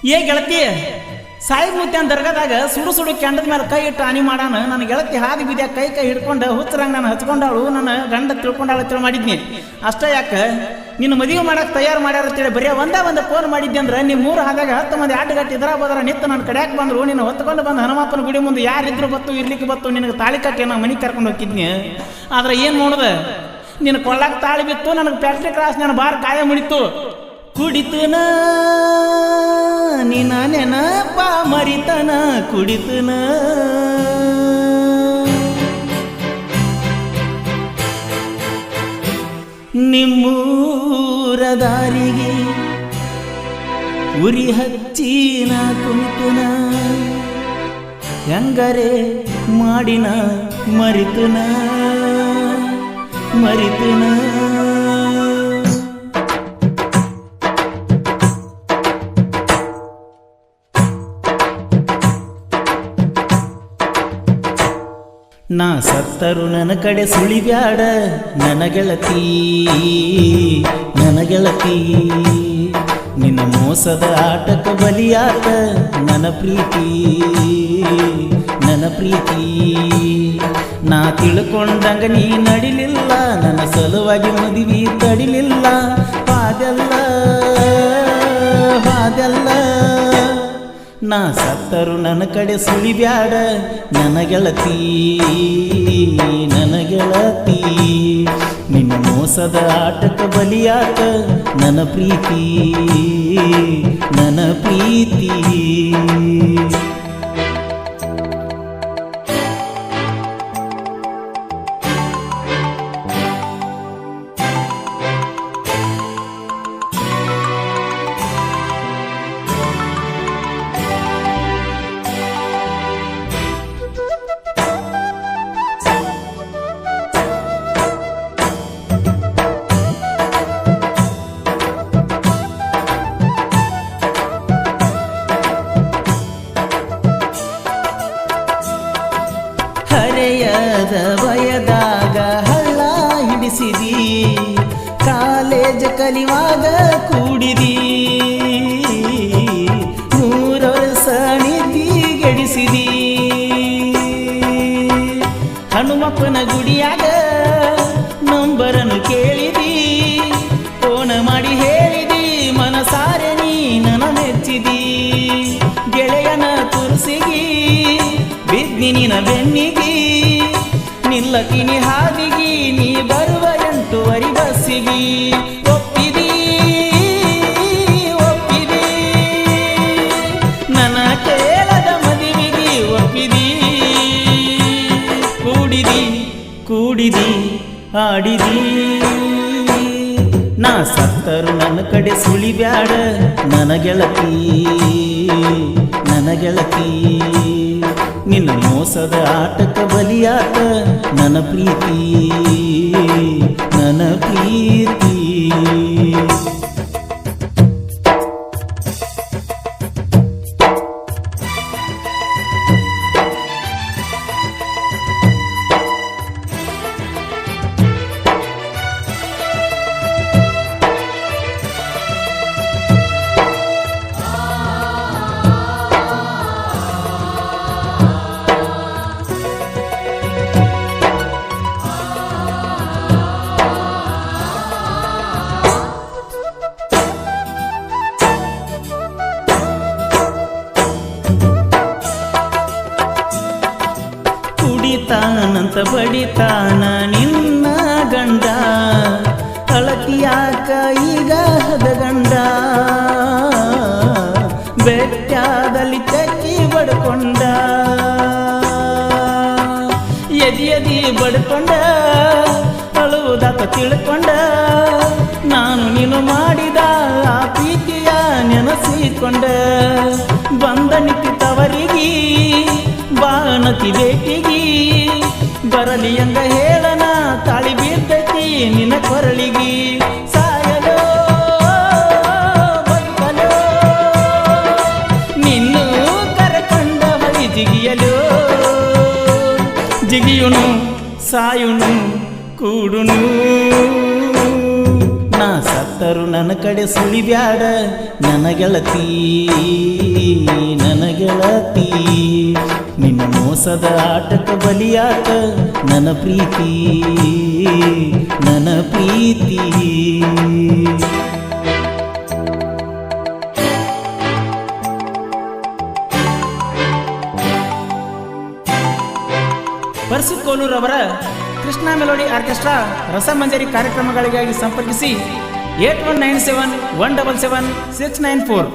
ಏ ಗೆಳತಿ, ಸಾಯಿ ಮೂತ್ಯನ ದರ್ಗಾದಾಗ ಸುಡು ಸುಡು ಕೆಂಡದ ಮೇಲೆ ಕೈ ಇಟ್ಟು ಹಾನಿ ಮಾಡಾನ. ನನ್ನ ಗೆಳತಿ ಹಾದಿ ಬಿದ್ಯಾಗ ಕೈ ಹಿಡ್ಕೊಂಡು ಹುಚ್ಚರಂಗ ನಾನು ಹಚ್ಕೊಂಡಾಳು, ನನ್ನ ಗಂಡ ತಿಳ್ಕೊಂಡಾಳು ತಿಳಿ ಮಾಡಿದ್ನಿ. ಅಷ್ಟೇ ಯಾಕೆ ನಿನ್ನ ಮದುವೆ ಮಾಡಕ್ಕೆ ತಯಾರು ಮಾಡ್ಯಾರತ್ತೇಳಿ ಬರೀ ಒಂದೇ ಫೋನ್ ಮಾಡಿದ್ದೆ ಅಂದ್ರೆ ನಿಮ್ಮ ಮೂರು ಹಾದಾಗ 10 ಮಂದಿ ಆಟಗಟ್ಟಿ ಇದ್ರ ಬದ್ರ ನಿತ್ತು ನನ್ನ ಕಡೆಯಾಕೆ ಬಂದರು. ನಿನ್ನ ಹೊತ್ಕೊಂಡು ಬಂದು ಹನುಮಪ್ಪನ ಗುಡಿ ಮುಂದೆ ಯಾರಿದ್ರು ಬತ್ತು ಇರ್ಲಿಕ್ಕೆ ಬತ್ತು ನಿನಗೆ ತಾಳಿ ಕಟ್ಟಿ ನಾನು ಮನೆಗೆ ಕರ್ಕೊಂಡು ಹೋಗಿದ್ನಿ. ಆದ್ರೆ ಏನು ನೋಡ್ದೆ, ನಿನ್ನ ಕೊಳ್ಳಾಗ ತಾಳಿ ಬಿತ್ತು, ನನಗೆ ಫ್ಯಾಕ್ಟ್ರಿ ಕ್ರಾಸ್ ನನ್ನ ಬಾರ್ ಕಾಯ ಮುಡಿತು. ಕುಡಿತನ ನಿನ್ನ ನೆನಪ ಮರಿತನ ಕುಡಿತನ ನಿಮ್ಮೂರ ದಾರಿಗೆ ಉರಿ ಹಚ್ಚಿನ ಕುಂತನ ಹೆಂಗರೆ ಮಾಡಿನ ಮರಿತನ ಮರಿತನ. ನಾ ಸತ್ತರು ನನ್ನ ಕಡೆ ಸುಳಿಬ್ಯಾಡ ನನ್ನ ಗೆಳತಿ, ನನ್ನ ಗೆಳತಿ. ನಿನ್ನ ಮೋಸದ ಆಟಕ್ಕೆ ಬಲಿಯಾತ ನನ್ನ ಪ್ರೀತಿ, ನನ್ನ ಪ್ರೀತಿ. ನಾ ತಿಳ್ಕೊಂಡಂಗ ನೀ ನಡಿಲಿಲ್ಲ, ನನ್ನ ಸಲುವಾಗಿ ಮದುವೆ ತಡಿಲಿಲ್ಲ. ಹಾದೆಲ್ಲ ಹಾದೆಲ್ಲ ನಾ ಸತ್ತರು ನನ್ನ ಕಡೆ ಸುಳಿಬ್ಯಾಡ ನನ್ನ ಗೆಳತಿ, ನನ್ನ ಗೆಳತಿ. ನಿನ್ನ ಮೋಸದ ಆಟಕ್ಕೆ ಬಲಿಯಾತ ನನ್ನ ಪ್ರೀತಿ, ನನ್ನ ಪ್ರೀತಿ. ಹರೆಯದ ವಯದಾಗ ಹಳ್ಳ ಹಿಡಿಸಿದಿ, ಕಾಲೇಜ್ ಕಲಿವಾಗ ಕೂಡಿದಿ, 3 ವರ್ಷ ನಿಧಿ ಗೆಡಿಸಿದಿ. ಹನುಮಪ್ಪನ ಗುಡಿಯಾಗ ನಂಬರನ್ನು ಕೇಳಿದಿ, ಫೋನ್ ಮಾಡಿ ಹೇಳಿದಿ, ಮನಸಾರೆ ನೀ ನನ್ನ ಮೆಚ್ಚಿದಿ. ಗೆಳೆಯನ ತುರ್ಸಿಗಿ ಬಿದ್ನಿ ನಿನ ಬೆನ್ನಿಗಿ, ನಿಲ್ಲಕಿನಿ ಹಾದಿಗಿ ನೀ ಬರುವ 8 ಬಸ್ಸಿಗಿ. ಒಪ್ಪಿದಿ ಒಪ್ಪಿದಿ ನನ್ನ ಕೇಳದ ಮದುವೆಗಿ ಒಪ್ಪಿದಿ. ಕೂಡಿದಿ ಕೂಡಿದಿ ಆಡಿದಿ. ನಾ ಸತ್ತರು ನನ್ನ ಕಡೆ ಸುಳಿಬ್ಯಾಡ ನನ್ನ ಗೆಳತಿ, ನನ್ನ ಗೆಳತಿ. ನಿನ್ನ ಮೋಸದ ಆಟಕ್ಕೆ ಬಲಿಯಾತ ನನ್ನ ಪ್ರೀತಿ, ನನ್ನ ಪ್ರೀತಿ. ಕುಡಿತಾನಂತ ಬಡಿತಾನ ನಿನ್ನ ಗಂಡ, ಅಳತಿಯಾಕ ಈಗ ಹದಗಂಡ. ಬೆಟ್ಟಾದಲ್ಲಿ ಚಕ್ಕಿ ಬಡ್ಕೊಂಡ, ಎದಿ ಬಡ್ಕೊಂಡ, ಅಳುವುದಾತ ತಿಳ್ಕೊಂಡ. ನಾನು ನೀನು ಮಾಡಿದ ಆ ಪ್ರೀತಿಯ ನೆನಸಿಕೊಂಡ, ಬಂದ ನಿಂತಿತವರಿಗೆ ಬಾಣತಿ ಬೇಟಿಗಿ. ಬರಲಿ ಎಂದ ಹೇಳನ ತಾಳಿ ಬೀರ್ತೈತಿ ನಿನ್ನ ಕೊರಳಿಗಿ. ಸಾಯಲೋ ಬದುಕಲೋ ನಿನ್ನೂ ಕರೆಕೊಂಡ ಬಳಿ ಜಿಗಿಯಲೋ. ಜಿಗಿಯುನು ಸಾಯುನು ಕೂಡುನು ನಾ ಸತ್ತರು ನನ್ನ ಕಡೆ ಸುಳಿಬ್ಯಾಡ ನನ್ನ ಗೆಳತಿ ನನ್ನ ಗೆಳತಿ ನಿನ್ನ ಮೋಸದ ಆಟಕ್ಕೆ ಬಲಿಯಾತ ನನ್ನ ಪ್ರೀತಿ ನನ್ನ ಪ್ರೀತಿ ಪರ್ಸು ಕೋಲೂರವರ ಕೃಷ್ಣ ಮೆಲೋಡಿ ಆರ್ಕೆಸ್ಟ್ರಾ ರಸಮಂಜರಿ ಕಾರ್ಯಕ್ರಮಗಳಿಗಾಗಿ ಸಂಪರ್ಕಿಸಿ 8197177694.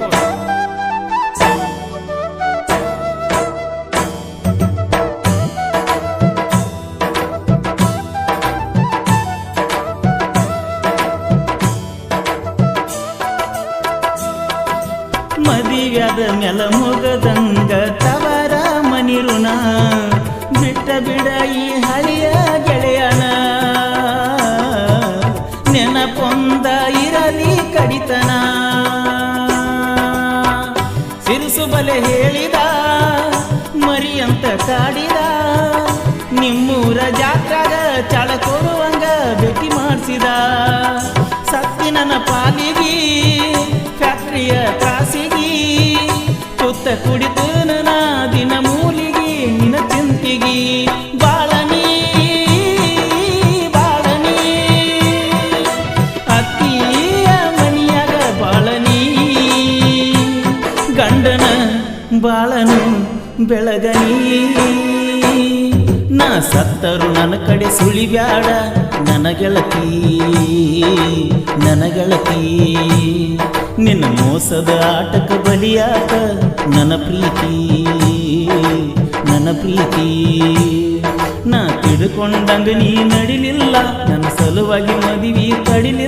ಮದಿವ್ಯಾದ ಮೆಲ ಮುಗದಂಗ ತವರ ಮನಿರುಣ ಬಿಟ್ಟ ಬಿಡ ಈ ಹಳಿಯ ಗೆಳೆಯನ ನೆನಪೊಂದ ಇರಲಿ ಕಡಿತನ ಸಿರುಸು ಬಲೆ ಹೇಳಿದ ಮರಿಯಂತ ಕಾಡಿದ ನಿಮ್ಮೂರ ಜಾತ್ರಾಗ ಚಾಳ ಕೊಡುವಂಗ ಭೇಟಿ ಮಾಡಿಸಿದ ಸತ್ತಿ ನನ್ನ ಪಾಲಿಗಿ ಫ್ಯಾಕ್ಟ್ರಿಯ ಕಾಸಿಗಿ ತುತ್ತ ಕುಡಿತು ನನ್ನ ದಿನ ಮೂಲಿಗಿ ನಿನ್ನ ಚಿಂತಿಗಿ ಬಾಳನಿ ಬಾಳನಿ ಅತ್ತಿಯ ಮನಿಯಾಗ ಬಾಳನಿ ಗಂಡನ ಬಾಳನು ಬೆಳಗನಿ ನಾ ಸತ್ತರು ನನ್ನ ಕಡೆ ಸುಳಿಬ್ಯಾಡ ನನ್ನ ಗೆಳತಿ ನನ್ನ ಗೆಳತಿ ನಿನ್ನ ಮೋಸದ ಆಟಕ್ಕೆ ಬಲಿಯಾತ ನನ್ನ ಪ್ರೀತಿ ನನ್ನ ಪ್ರೀತಿ ನಾ ತಿಳ್ಕೊಂಡಂಗ ನೀ ನಡಿಲಿಲ್ಲ ನನ್ನ ಸಲುವಾಗಿ ಮದುವೆ ತಡಿಲಿಲ್ಲ